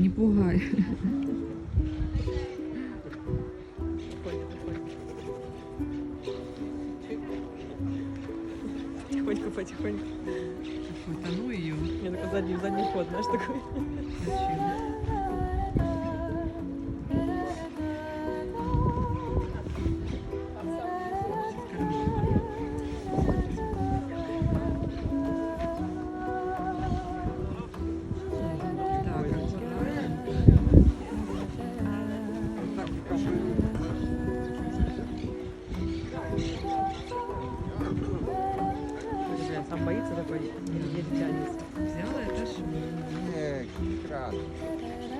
не пугай. Потихоньку, потихоньку. Хватану ее. Мне только задний ход, знаешь, такой. Зачем? Так, аккуратно. Так,